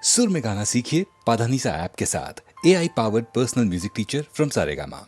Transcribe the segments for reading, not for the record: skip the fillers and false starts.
सुर में गाना सीखिए पाधानीसा ऐप के साथ। AI powered personal music teacher from Saregama.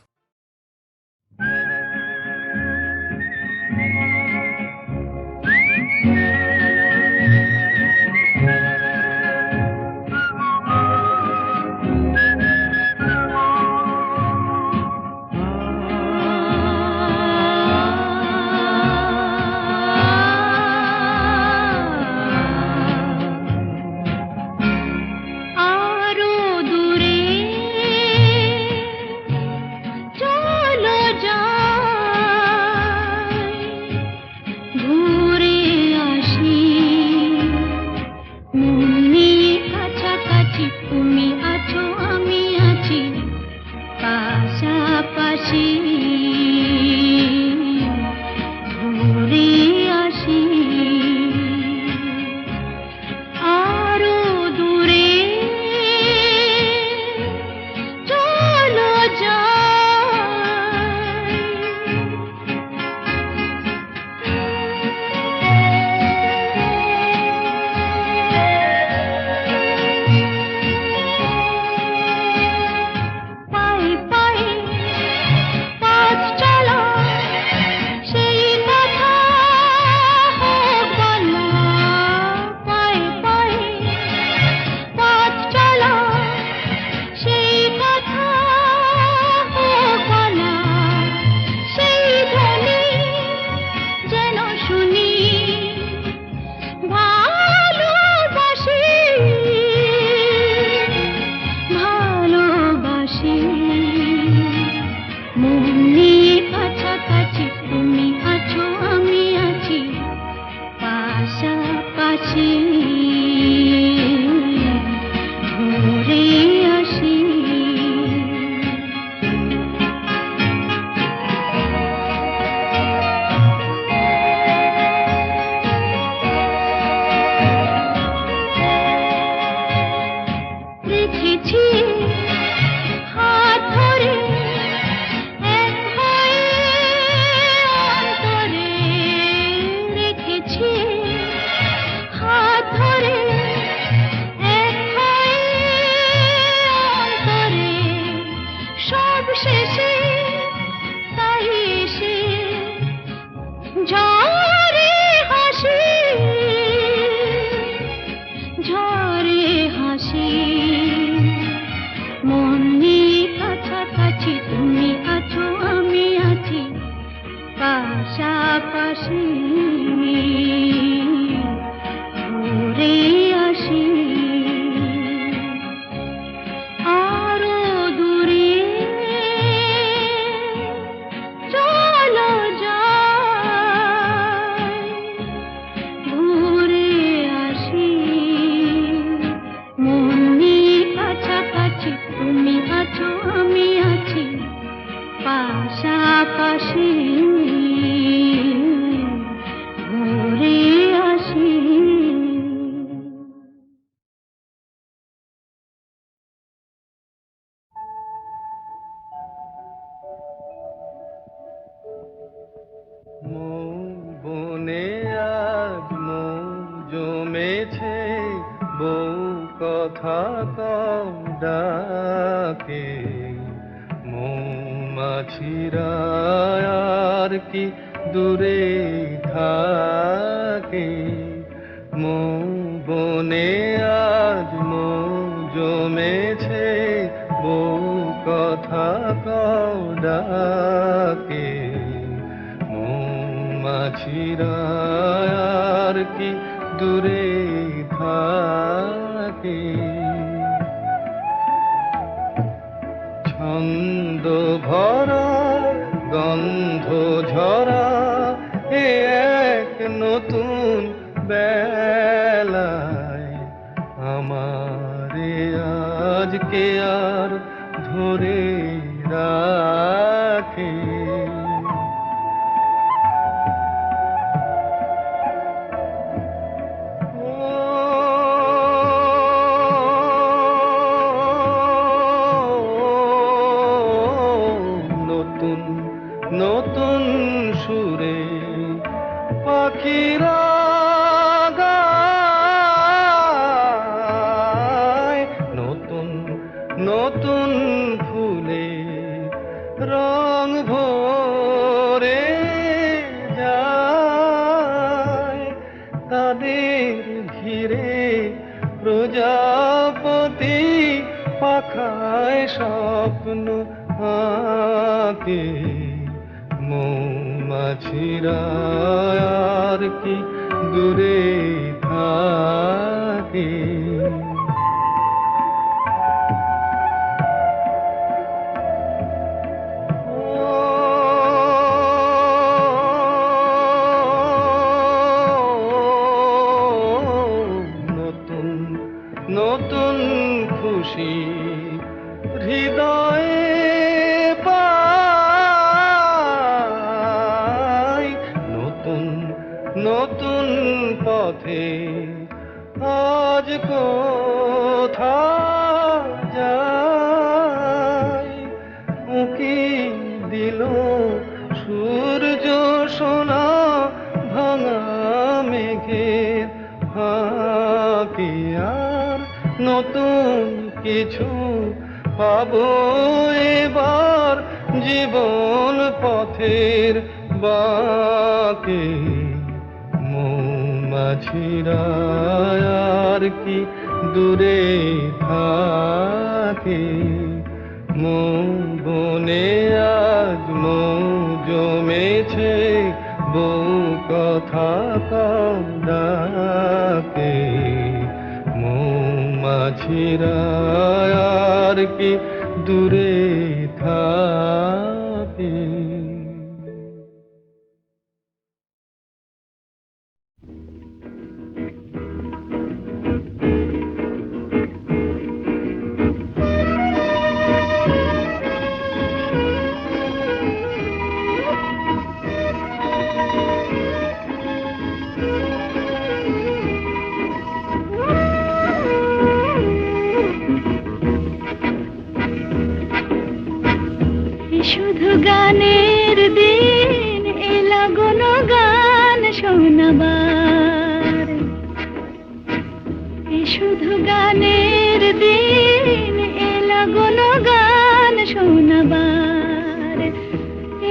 পাখিরা নতুন ফুলে রং ভরে যায়, তাদের ঘিরে প্রজাপতি পাখায় স্বপ্ন আঁকে। মৌমাছিরা আর কি দূরে থাকে। নতুন নতুন খুশি হৃদয়ে পাই, নতুন নতুন পথে আজ কোথায় যাই। উঁকি দিল সূর্য সোনা ভাঙা মেঘের ফাঁকে, আর নতুন কিছু পাবো এবার জীবন পথের বাঁকে। মৌমাছিরা আর কি দূরে থাকে। মৌ বনে আজ মৌ জমেছে, বউ কথা কম ডাকে। মৌমাছিরা আর কি দূরে থাকে। শুধু গানের দিন এলা কোনো গান শোনাবার, শুধু গানের দিন এলা কোনো গান শোনাবার।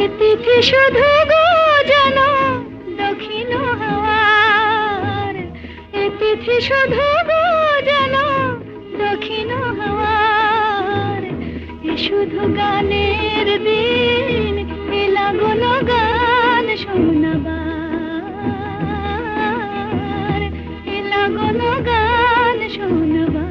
এ তিথি শুধু গো যেন দক্ষিণ হাওয়ার, এ তিথি শুধু গো যেন দক্ষিণ হাওয়ার। শুধু গানের দিন এলা কোনো গান শোনাবার, এলা কোনো গান শোনাবার।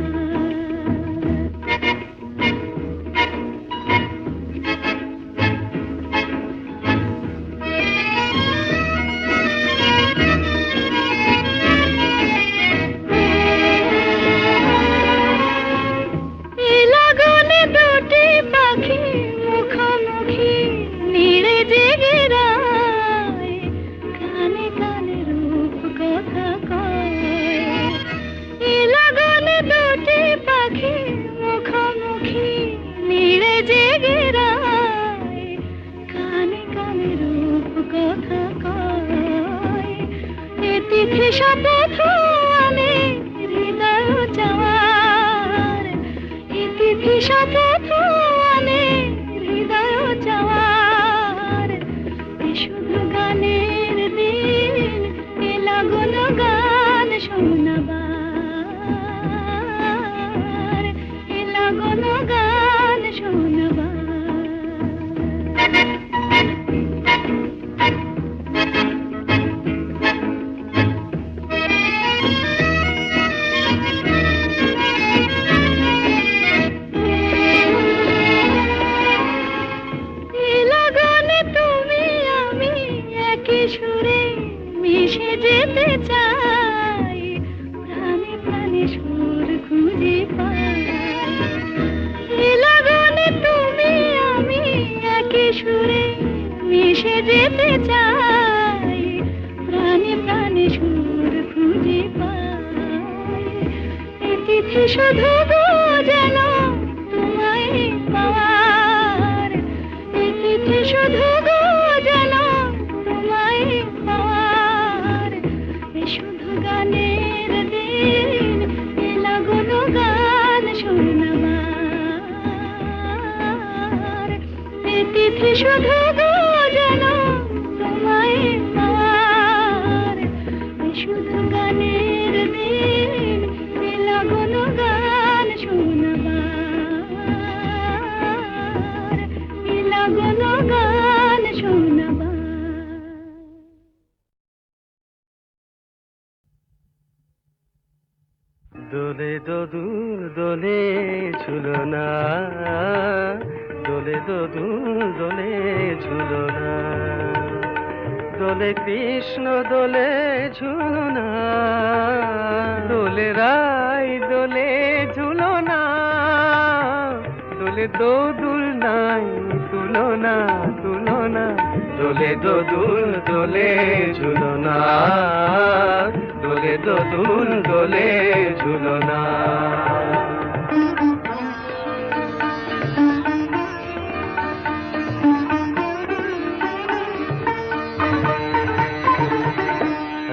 শপথ আনে হৃদয় চাওয়ার, এ তিথি শপথ আনে হৃদয় চাওয়ার। শুধু গানের দিন এলা কোনো গান শোনাবার, এলা কোনো গান শোনাবার। সুরে মিশে যেতে চাই, প্রাণে প্রাণে সুর খুঁজে পাই। লগনে তুমি আমি একই সুরে মিশে যেতে চাই, প্রাণে প্রাণে সুর খুঁজে পাই। এ তিথি শুধু গো যেন তোমায় পাওয়ার, এ তিথি শুধু গো যেন পাওয়ার। শুধু গানের দিন এলা কোনো গান শোনাবার, শুধু গো যেন তোমায় পার, শুধু গানের দিন লাগন গান শোনাবার, লাগন গান শোনাবার। দোলে দোদুল দোলে ঝুলনা, দোলে দোদুল দোলে ঝুলনা, দোলে কৃষ্ণ দোলে ঝুলনা, দোলে রাই দোলে ঝুলনা, দোলে দোদুল নাই তুলনা তুলনা, দোলে দোদুল দোলে ঝুলনা, দোলে দোদুল দোলে ঝুলনা।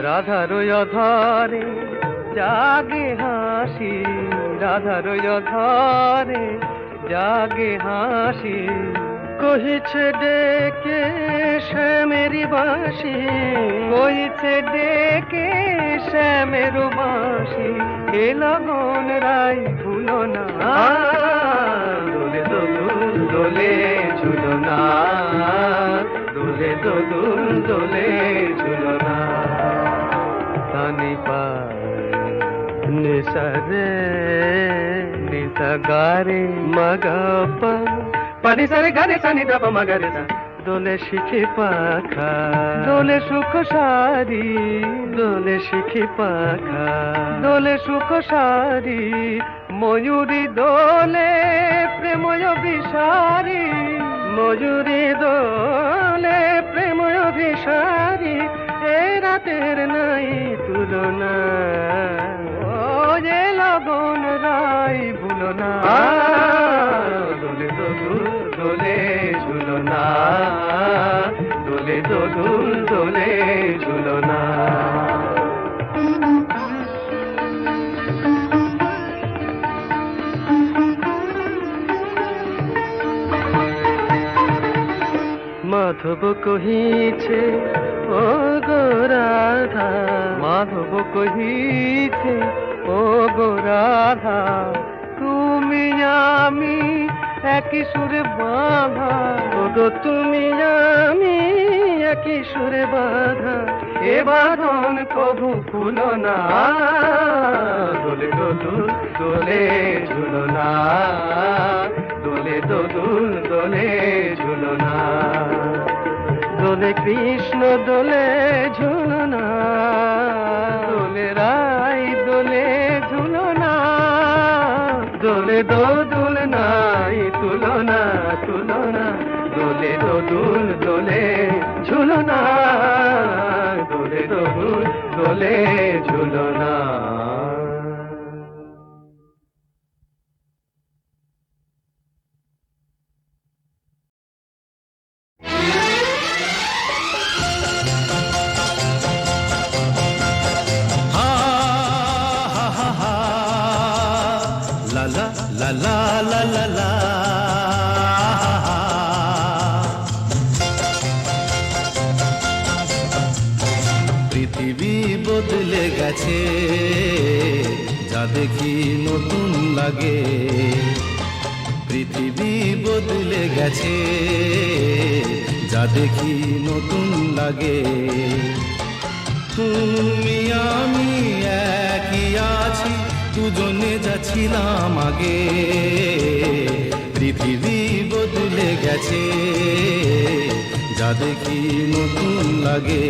রাধার অধরে জাগে হাসি, রাধার অধরে জাগে হাসি, কহিছে ডেকে শ্যামেরি বাঁশি, কহিছে ডেকে শ্যামের বাঁশি, এ লগন রাই ভুলো না, দোলে দোদুল দোলে ঝুলনা, দোলে দোদুল দোলে ঝুলনা। সানি পা নিসা রে নিসা গারে মগা পা, পানি সারে গারে সানি দাপ মগরে সা, দোলে শিখি পাখা দোলে সুখ সারি, দোলে শিখি পাখা দোলে সুখ সারি, ময়ূরী দোলে প্রেময় বিসারি, ময়ূরী দোলে প্রেময় বিসারি, এ রাতের নাই তুলনা, ও যে লগন রাই ভুলো না, দোলে দোদুল দোলে ঝুলনা, দোলে দোদুল দোলে ঝুলনা। মাধব কহিছে ও গো রাধা, মাধব কহিছে ও গো রাধা, তুমি আমি একই সুরে বাঁধা, ও গো তুমি আমি একই সুরে বাঁধা, এ বাঁধন কভু খুলো না, দোলে দোদুল দোলে ঝুলনা, দোলে দোদুল দোলে ঝুলনা, দোলে কৃষ্ণ দোলে ঝুলনা, দোলে রাই দোলে ঝুলনা, দোলে দোদুল নাই তুলনা তুলনা, দোলে দোদুল দোলে ঝুলনা, দোলে দোদুল দোলে ঝুলনা। La la la la la, পৃথিবী বদলে গেছে, যা দেখি নতুন লাগে, পৃথিবী বদলে গেছে, যা দেখি নতুন লাগে, তুমি আমি একই আছি, দুজনে যাচ্ছিলাম আগে, পৃথিবী বদলে গেছে, যা দেখি নতুন লাগে।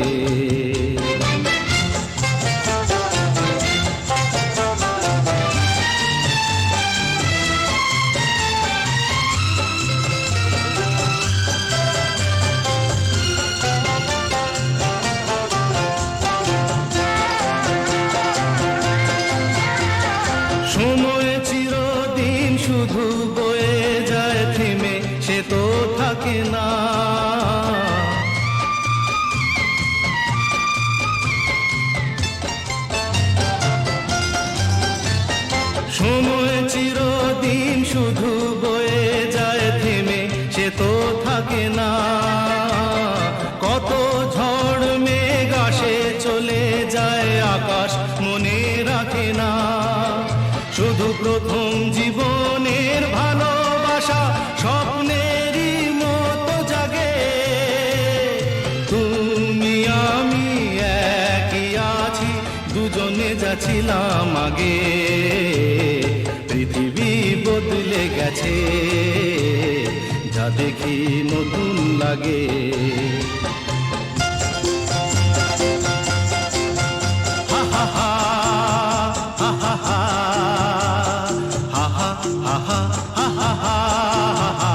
সময় চিরদিন শুধু বয়ে যায় থেমে, সে তো থাকে না, সময় চিরদিন শুধু বয়ে যায় থেমে, সে তো থাকে না, শুধু প্রথম জীবনের ভালোবাসা স্বপ্নেরই মতো জাগে। তুমি আমি একই আছি, দুজনে যাচ্ছিলাম আগে। পৃথিবী বদলে গেছে, যা দেখি নতুন লাগে। হা হা হা হা হা হা হা হা হা হা হা।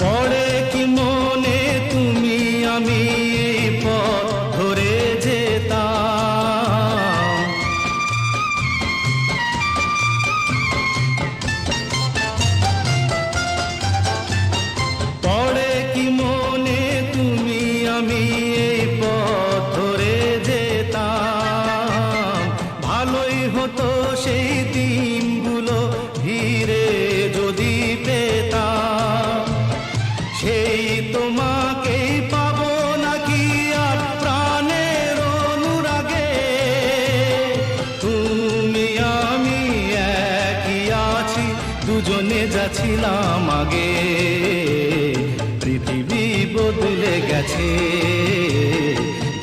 পড়ে কি মনে তুমি আমি এই পথ ধরে যেতাম। পড়ে কি মনে তুমি আমি এই পথ ধরে যেতাম। ভালোই হতো সেই দিনগুলো ধীরে যদি পেতাম। সেই তোমাকেই পাবো নাকি আর প্রাণের অনুরাগে। তুমি আমি একই আছি, দুজনে যাচ্ছিলাম আগে। পৃথিবী বদলে গেছে,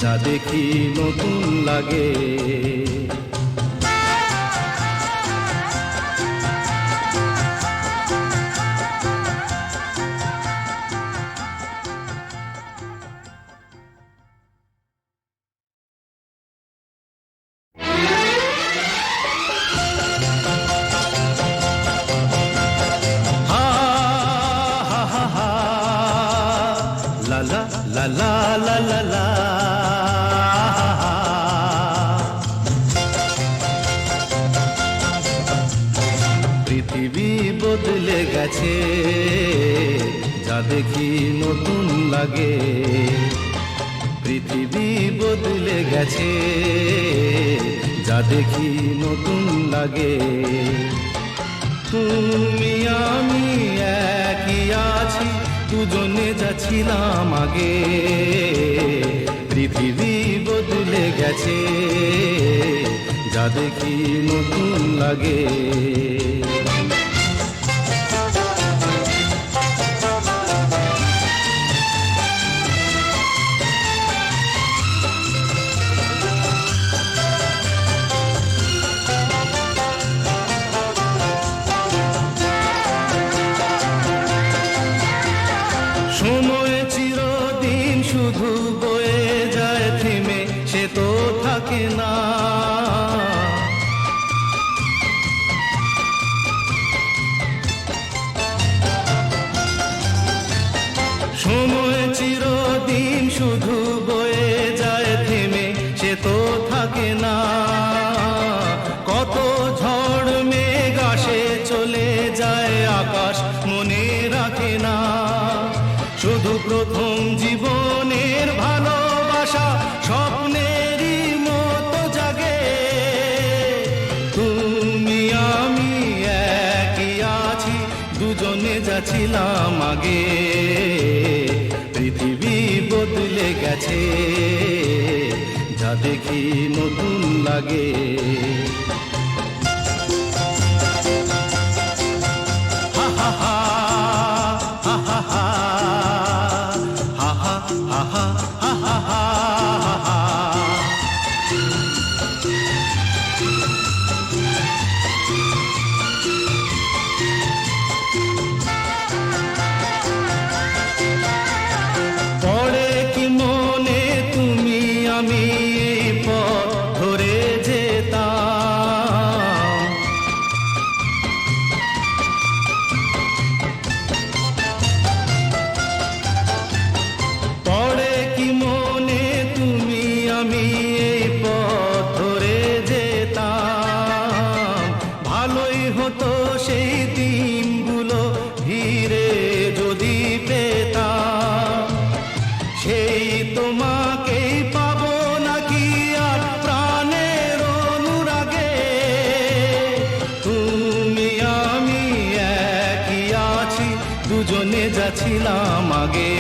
যা দেখি নতুন লাগে। হা হা হা হা লা লা লা লা লা লা লা। পৃথিবী বদলে গেছে, যা দেখি নতুন লাগে। পৃথিবী বদলে গেছে, যা দেখি নতুন লাগে। তুমি আমি একই আছি, দুজনে যাচ্ছিলাম আগে। পৃথিবী বদলে গেছে, যা দেখি নতুন লাগে। সময় চিরদিন শুধু বয়ে যায় থেমে, সে তো থাকে না। সময় চিরদিন শুধু বয়ে যায় থেমে, সে তো থাকে না। কত ঝড় মেঘ আসে চলে যায়, আকাশ মনে রাখে না। শুধু প্রথম জীবনের ভালোবাসা স্বপ্নেরই মতো জাগে। তুমি আমি একই আছি, দুজনে যাচ্ছিলাম আগে। পৃথিবী বদলে গেছে, যা দেখি নতুন লাগে। হা হা হা হা হা হা হা হা হা হা হা হা। পড়ে কি মনে তুমি আমি এই পথ ধরে যেতাম। পড়ে কি মনে তুমি আমি এই পথ ধরে যেতাম। ভালোই হতো সেই দিনগুলো ধীরে যদি পেতাম। সেই তোমাকেই পাবো নাকি দুজনে যাচ্ছিলাম আগে,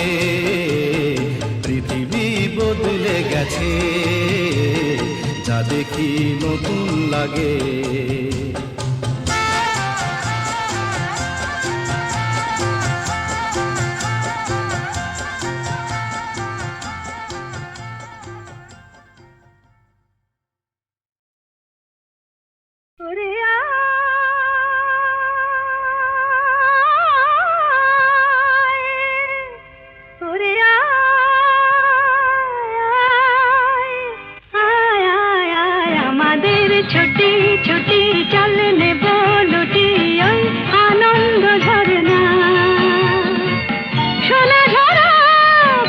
পৃথিবী বদলে গেছে, যা দেখি নতুন লাগে। ওরে ওরে আমাদের ছুটি ছুটি চল নেব লুটি ওই আনন্দ ঝরনা, সোনা ঝরা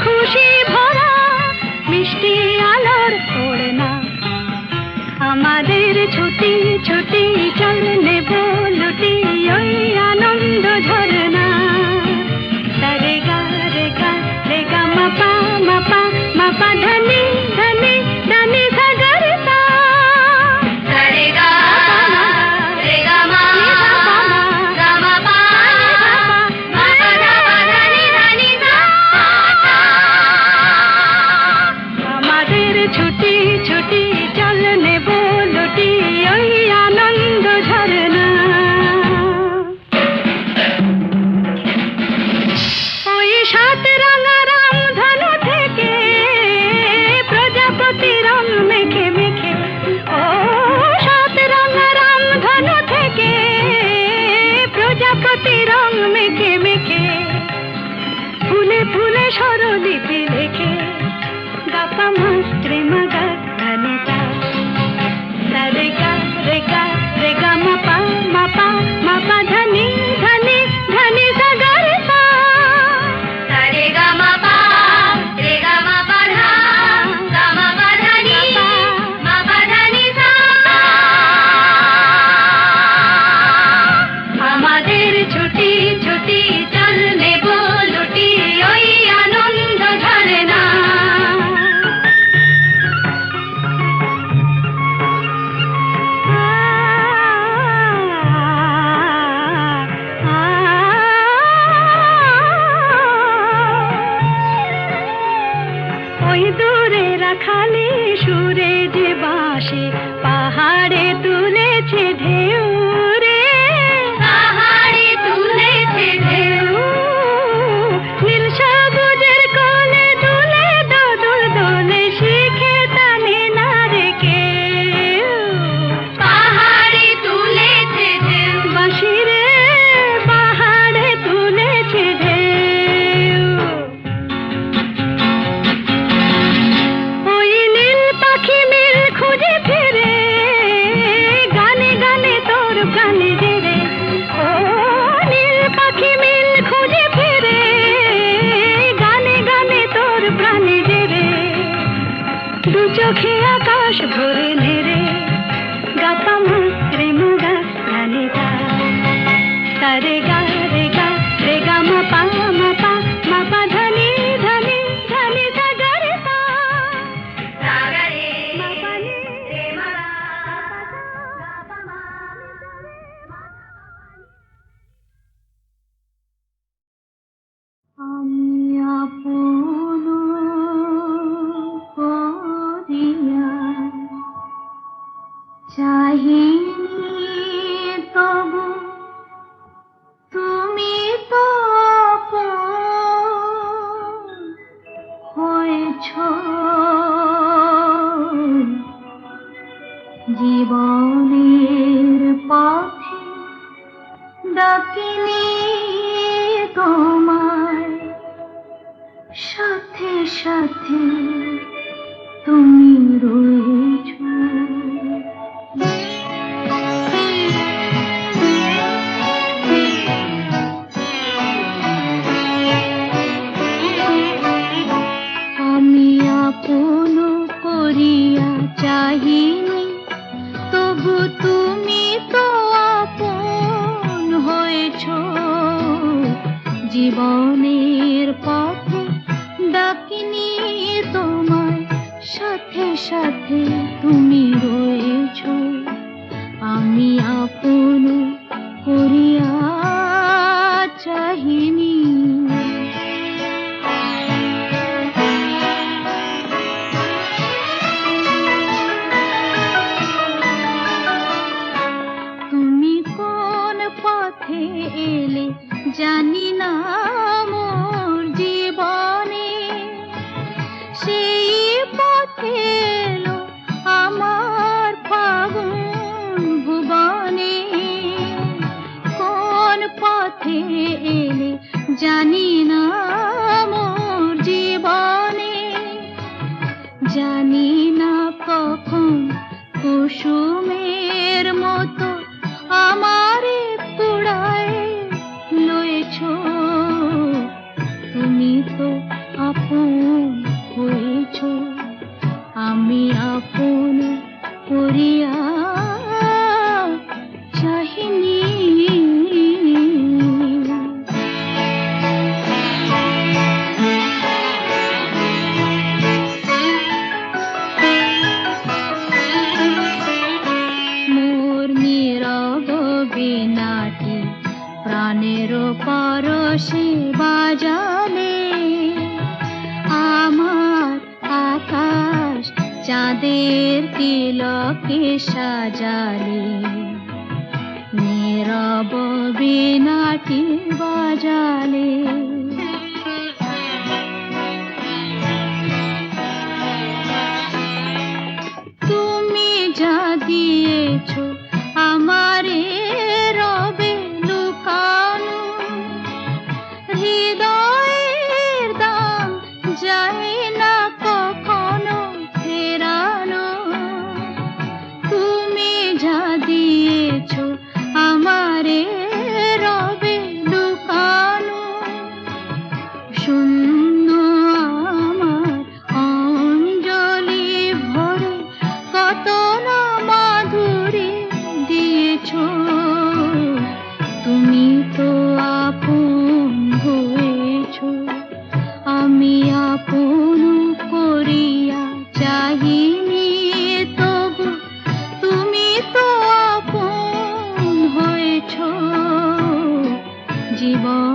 খুশি ভরা মিষ্টি আলোর ওড়না। আমাদের ছুটি ছুটি চল নেব লুটি ওই আনন্দ ঝরনা। রে গা রে গা রে গা মাপা মাপা মাপা ধনি ধনি ধনি সাগর সা। রে গা রে গা মা গা মা পা মা পা ধনি ধনি সা। আমাদের ছুটি ছুটি চল নেব লুটি ওই আনন্দ ঝরনা। ওই সাত রাঙা রামধনু থেকে প্রজাপতি রং মেখে মেখে, ও সাত রাঙা রামধনু থেকে প্রজাপতি রং মেখে মেখে, ফুলে ফুলে স্বরলিপি লেখে গাপা মাস্ত্রে মাগা ধনিতা। রে গা রে গা রে গা মাপা মাপা মাপা ধনি ধনি ধনি সাগর সা। রে গা মাপা রে গা মাপা ধা গা মাপা ধনি মাপা ধনি সা। আমাদের ছুটি ছুটি চল নেব লুটি ওই আনন্দ ঝরনা। ওই দূরে রাখালি সুরে যে বাঁশি পাহাড়ে তুলেছে ঢেউ রে, পাহাড়ে তুলেছে ঢেউ। নীল সবুজের কোলে দুলে দোদুল দোলে শিখে টানে না রে কেউ, পাহাড়ে তুলেছে ঢেউ। বাঁশি রে পাহাড়ে তুলেছে ঢেউ। ওই নীল পাখি মিল খুঁজে ফিরে গানে গানে তোর প্রাণে জেরে, ও নীল পাখি মিল খুঁজে ফিরে গানে গানে তোর প্রাণে জেরে। দু চোখে আকাশ ভরে নেড়ে গাপা মাত্রে মুগা ধনিতা। রে গা রে গা রে গা মাপা মাপা মাপা ধনি ধনি ধনি সাগর সা। মাপা নি রে মা গাপা মা। আমি আপন করিয়া চাহিনি তবু তুমি তো আপন হয়েছ। জীবনের পথে ডাকিনি তোমায়, সাথে সাথে তুমি রয়েছ। আমি আপন করিয়া চাহিনি তবু তুমি তো আপন হয়েছ। জীবনের পথে ডাকিনি তোমায়, সাথে সাথে তুমি রয়েছ। আমি আপন করিয়া চাহিনি। না মোর জীবনে, জানি না কখন কুসুমের মতো আমারে পুড়ায় লয়েছ। তুমি তো আপন হয়েছ, আমি আপন করিয়া চাহিনি। মোর নীরব বীণাটি প্রাণের পরশে বাজালে, আমার আকাশ চাঁদের তিলকে সাজালে। নীরব বীণাটি বাজালে, তুমি যা দিয়েছ আমারে রবে লুকানো, হৃদয়ের দাম যায় না কখনো ফেরানো। তুমি যা দিয়েছ আমারে রবে লুকানো, শূন্য আমার অঞ্জলি ভরে কত না মাধুরী দিয়েছ। তুমি তো আপন হয়েছ, আমি আপন করিয়া চাহিনি তবু তুমি তো আপন হয়েছ। জীবন